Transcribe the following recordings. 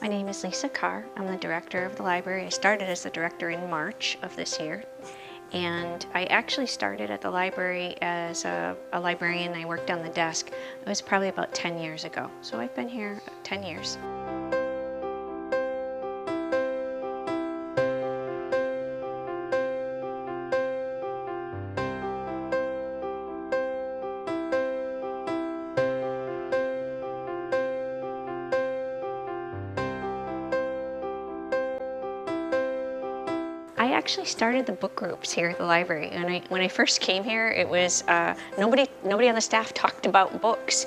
My name is Lisa Carr. I'm the director of the library. I started as the director in March of this year. And I actually started at the library as a librarian. I worked on the desk. It was probably about 10 years ago. So I've been here 10 years. I actually started the book groups here at the library. And when I first came here, it was nobody on the staff talked about books.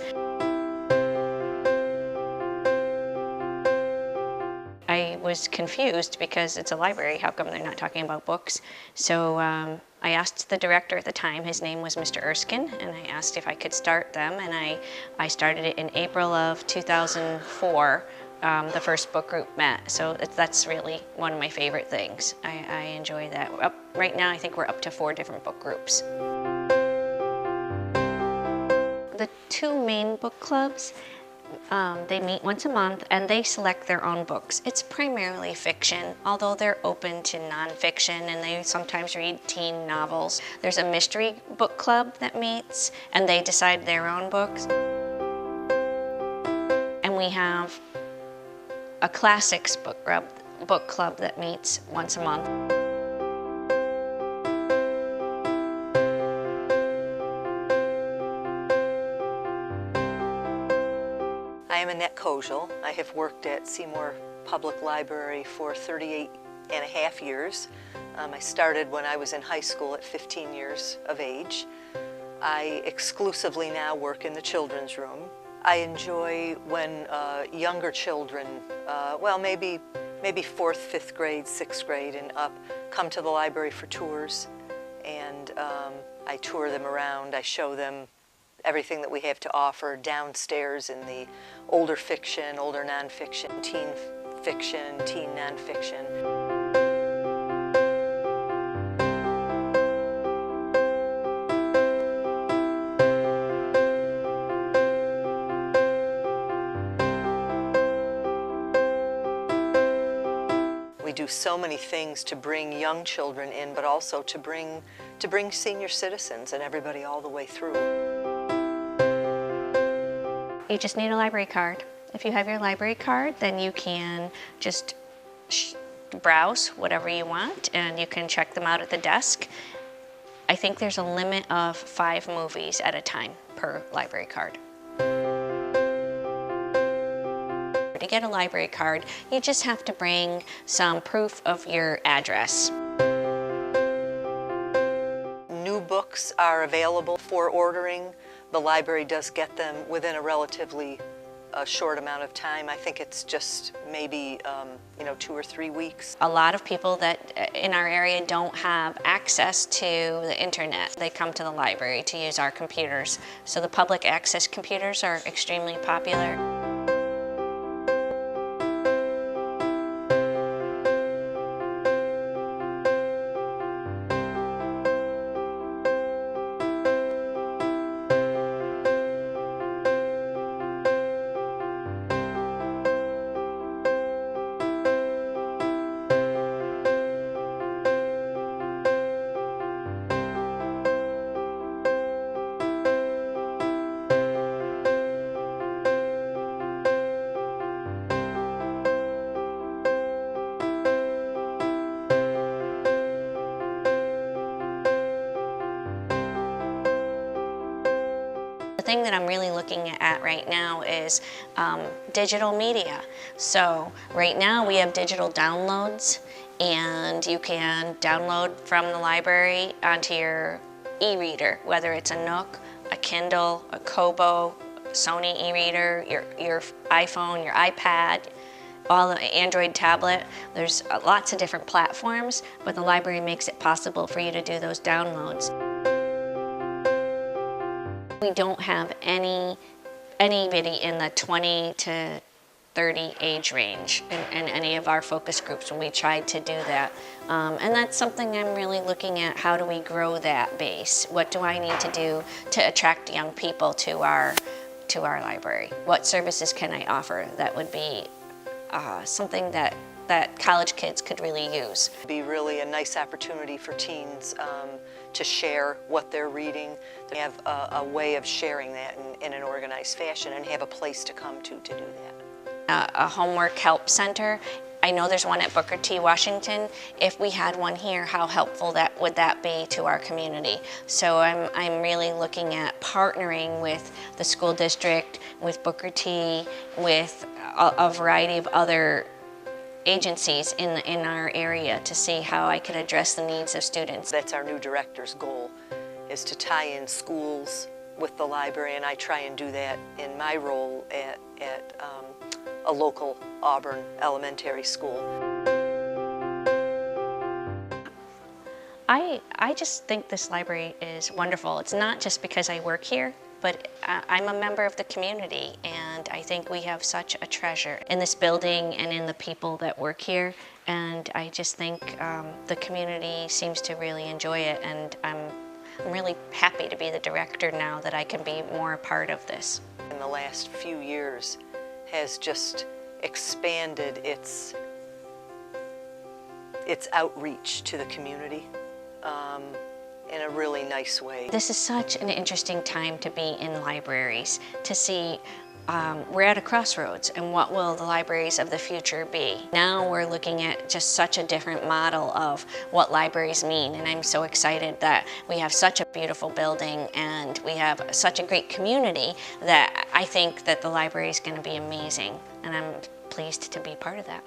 I was confused because it's a library. How come they're not talking about books? So I asked the director at the time. His name was Mr. Erskine, and I asked if I could start them. And I started it in April of 2004. The first book group met, so that's really one of my favorite things. I enjoy that. Right now, I think we're up to 4 different book groups. The 2 main book clubs, they meet once a month and they select their own books. It's primarily fiction, although they're open to nonfiction, and they sometimes read teen novels. There's a mystery book club that meets and they decide their own books. And we have a classics book club that meets once a month. I am Annette Kozel. I have worked at Seymour Public Library for 38 and a half years. I started when I was in high school at 15 years of age. I exclusively now work in the children's room. I enjoy when younger children, well, maybe 4th, 5th grade, 6th grade and up, come to the library for tours, and I tour them around. I show them everything that we have to offer downstairs in the older fiction, older nonfiction, teen fiction, teen nonfiction. We do so many things to bring young children in, but also to bring senior citizens and everybody all the way through. You just need a library card. If you have your library card, then you can just browse whatever you want, and you can check them out at the desk. I think there's a limit of 5 movies at a time per library card. To get a library card, you just have to bring some proof of your address. New books are available for ordering. The library does get them within a relatively short amount of time. I think it's just maybe 2 or 3 weeks. A lot of people that in our area don't have access to the internet. They come to the library to use our computers. So the public access computers are extremely popular. The thing that I'm really looking at right now is digital media. So right now we have digital downloads, and you can download from the library onto your e-reader, whether it's a Nook, a Kindle, a Kobo, Sony e-reader, your iPhone, your iPad, all the Android tablet. There's lots of different platforms, but the library makes it possible for you to do those downloads. We don't have anybody in the 20 to 30 age range in any of our focus groups when we tried to do that. And that's something I'm really looking at. How do we grow that base? What do I need to do to attract young people to our library? What services can I offer that would be something that college kids could really use. It'd be really a nice opportunity for teens to share what they're reading, to have a way of sharing that in an organized fashion and have a place to come to do that. A homework help center. I know there's one at Booker T. Washington. If we had one here, how helpful would that be to our community? So I'm really looking at partnering with the school district, with Booker T, with a variety of other agencies in our area to see how I could address the needs of students. That's our new director's goal, is to tie in schools with the library, and I try and do that in my role at a local Auburn elementary school. I just think this library is wonderful. It's not just because I work here, but I'm a member of the community, and I think we have such a treasure in this building and in the people that work here, and I just think the community seems to really enjoy it, and I'm really happy to be the director now that I can be more a part of this. In the last few years has just expanded its outreach to the community in a really nice way. This is such an interesting time to be in libraries, to see we're at a crossroads, and what will the libraries of the future be? Now we're looking at just such a different model of what libraries mean, and I'm so excited that we have such a beautiful building and we have such a great community that I think that the library is going to be amazing, and I'm pleased to be part of that.